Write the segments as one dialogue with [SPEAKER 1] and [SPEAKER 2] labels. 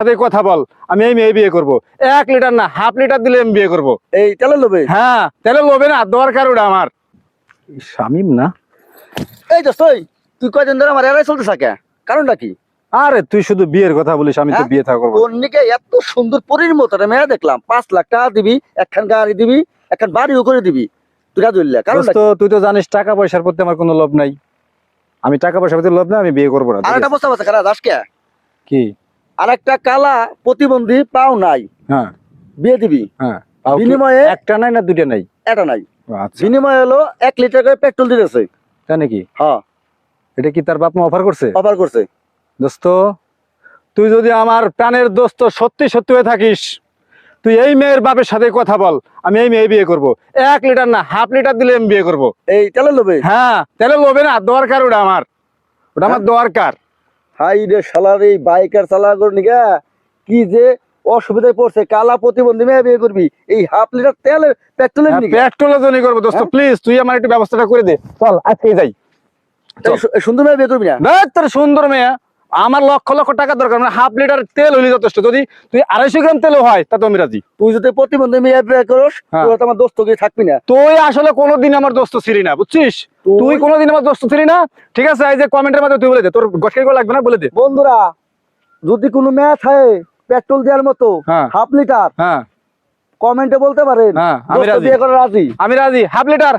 [SPEAKER 1] সাথে কথা বল, আমি এই মেয়ে বিয়ে করবো। 1 লিটার না, হাফ লিটার দিলে আমি বিয়ে করবো।
[SPEAKER 2] এই তেলের লোভে?
[SPEAKER 1] হ্যাঁ, তেলে লোবে না, দরকার ওটা আমার। শামিম না?
[SPEAKER 2] এই দোস্ত, তুই কয়দিন ধরে আমার এরাই চলতে থাকে, কারণটা কি?
[SPEAKER 1] আরে তুই শুধু বিয়ের কথা বলিস, আমি তো বিয়ে থাকবো।
[SPEAKER 2] কন্যাকে এত সুন্দর পরীর মতো মেয়ে দেখলাম, 5 লাখ টাকা দিবি, একখান গাড়ি দিবি, একখান বাড়িও করে দিবি, তুই রাজি হইলি? কারণ
[SPEAKER 1] তুই তো জানিস টাকা পয়সার প্রতি আমার কোনো লোভ নাই। আমি টাকা পয়সার প্রতি লোভ নাই, আমি বিয়ে করবো না।
[SPEAKER 2] আর একটা প্রস্তাব আছে, কারা দাস কে?
[SPEAKER 1] কি?
[SPEAKER 2] আর একটা কালা প্রতিবন্ধী পাও নাই,
[SPEAKER 1] হ্যাঁ
[SPEAKER 2] বিয়ে দিবি?
[SPEAKER 1] হ্যাঁ।
[SPEAKER 2] বিনিময়ে
[SPEAKER 1] একটা নাই না দুইটা নাই?
[SPEAKER 2] এটা নাই।
[SPEAKER 1] আচ্ছা,
[SPEAKER 2] বিনিময়ে হলো 1 লিটার করে পেট্রোল দিতেছে।
[SPEAKER 1] তাই নাকি?
[SPEAKER 2] হ্যাঁ,
[SPEAKER 1] এটা কি তার বাপ মা অফার করছে?
[SPEAKER 2] অফার করছে।
[SPEAKER 1] দোস্ত, তুই যদি আমার প্রাণের দোস্ত সত্যি সত্যি হয়ে থাকিস, তুই এই মেয়ের বাপের সাথে কথা বল, আমি এই মেয়ে বিয়ে করবো। 1 লিটার না, হাফ লিটার দিলে আমি বিয়ে করবো।
[SPEAKER 2] এই তেলের লোভে?
[SPEAKER 1] হ্যাঁ, তেলে লোবে না, দরকার ওটা আমার। ওটা আমার দরকার।
[SPEAKER 2] হাই রে শালার, এই বাইকার চালা করে নিগা কি যে অসুবিধায় পড়ছে। কালা প্রতিবন্ধী মেয়ে বিয়ে করবি, এই হাফ লিটার তেলের পেট্রোলের নিগা?
[SPEAKER 1] পেট্রোলের জন্য করবো দোস্ত, প্লিজ তুই আমার একটু ব্যবস্থাটা করে দে। চল আজকেই যাই।
[SPEAKER 2] সুন্দর মেয়ে বিয়ে করবি না?
[SPEAKER 1] তোর সুন্দর মেয়ে, আমার লক্ষ লক্ষ টাকা দরকার, মানে হাফ লিটার তেল হইলে যথেষ্ট। যদি তুই 250 গ্রাম তেলও হয় তা তো আমি রাজি।
[SPEAKER 2] তুই যদি প্রতিবন্ধী মেয়ে বিয়ে করিস, তুই তো আমার দোস্ত গিয়ে থাকবি না।
[SPEAKER 1] তুই আসলে কোনোদিন আমার দোস্ত ছিলি না, বুঝছিস? তুই কোনোদিন আমার দোস্ত ছিলি না। ঠিক আছে, এই যে কমেন্টের মাধ্যমে তুই বলে দে, তোর গসকে লাগবে না, বলে দে।
[SPEAKER 2] বন্ধুরা, যদি কোনো মেয়ে থাকে পেট্রোল দেওয়ার মতো হাফ লিটার,
[SPEAKER 1] হ্যাঁ
[SPEAKER 2] কমেন্টে বলতে পারেন।
[SPEAKER 1] আমি রাজি,
[SPEAKER 2] বিয়ে করে রাজি।
[SPEAKER 1] আমি রাজি। হাফ লিটার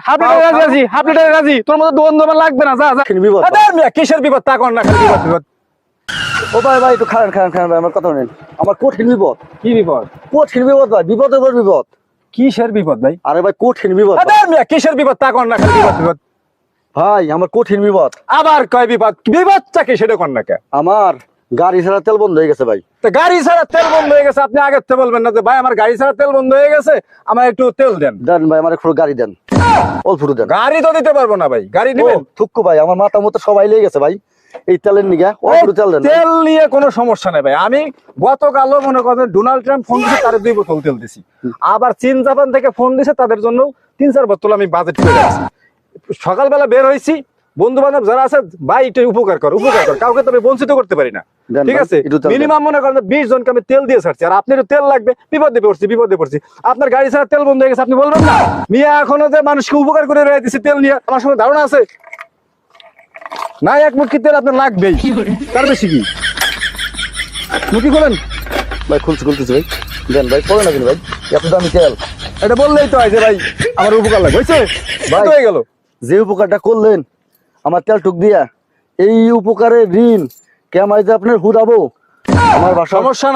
[SPEAKER 1] রাজি, হাফ লিটার রাজি। তোর মতো দ্বন্দ্ব আমার লাগবে না। যা যা। কিসের বিপদ? তা কর না, খালি বিপদ বিপদ।
[SPEAKER 2] ও ভাই ভাই, একটু খারান খারান খারান ভাই, আমার কথা শুনেন। আমার কঠিন বিপদ।
[SPEAKER 1] কি বিপদ?
[SPEAKER 2] কঠিন বিপদ ভাই, বিপদের উপর বিপদ।
[SPEAKER 1] কিসের বিপদ ভাই?
[SPEAKER 2] আরে ভাই, কঠিন বিপদ।
[SPEAKER 1] কিসের বিপদ? তা কর না, খালি বিপদ বিপদ।
[SPEAKER 2] ভাই আমার কঠিন বিপদ।
[SPEAKER 1] আবার কয় বিপদ? বিপদটা কি সেটা কর না কে?
[SPEAKER 2] আমার গাড়ি ছাড়া তেল বন্ধ হয়ে গেছে ভাই।
[SPEAKER 1] তো গাড়ি ছাড়া তেল বন্ধ হয়ে গেছে, আপনি আগের থেকে বলবেন না যে ভাই আমার গাড়ি ছাড়া তেল বন্ধ হয়ে গেছে, আমার একটু তেল দেন।
[SPEAKER 2] দেন ভাই, আমার একটু গাড়ি দেন, অল্প দেন।
[SPEAKER 1] গাড়ি তো দিতে পারবো না ভাই, গাড়ি নেবেন?
[SPEAKER 2] থুক্কু ভাই, আমার মাথা মতো সবাই লেগে গেছে ভাই এই তেলের নিগা, অল্প তেল দেন।
[SPEAKER 1] তেল নিয়ে কোনো সমস্যা নেই ভাই। আমি গতকালও মনে করেন ডোনাল্ড ট্রাম্প ফোন দিয়েছে, তার 2 বোতল তেল দিছি। আবার চীন জাপান থেকে ফোন দিয়েছে, তাদের জন্য 3-4 বোতল আমি বাজেট করে রাখছি। সকালবেলা বের হয়েছি, বন্ধু বান্ধব যারা আছে, ভাই একটু উপকার কর, উপকার কর। কাউকে তো আমি বঞ্চিত করতে পারি না। ঠিক আছে, মিনিমাম মনে করেন 20 জনকে আমি তেল দিয়ে ছাড়ছি। আর আপনার তেল লাগবে, বিপদে পড়ছি। আপনার গাড়ি ছাড়া তেল বন্ধ হয়ে গেছে, আপনি বলবেন না? মিয়া এখনো যে মানুষকে উপকার করে রয়েছে তেল নিয়ে, আমার সঙ্গে ধারণা আছে না? এক মুখি তেল আপনার লাগবেই, তার বেশি কি? মুখি খোলেন
[SPEAKER 2] ভাই। খুলতেছি ভাই, দেন ভাই, পড়ে না কিন্তু ভাই, এত দামি তেল।
[SPEAKER 1] এটা বললেই তো হয় যে ভাই আমার উপকার লাগবে, হয়েছে ভাই, হয়ে গেল।
[SPEAKER 2] যে উপকারটা করলেন আমার তেল টুক দিয়া, এই উপকারের ঋণ কেমন যে আপনার হুদাবো আমার বাসা।
[SPEAKER 1] সমস্যা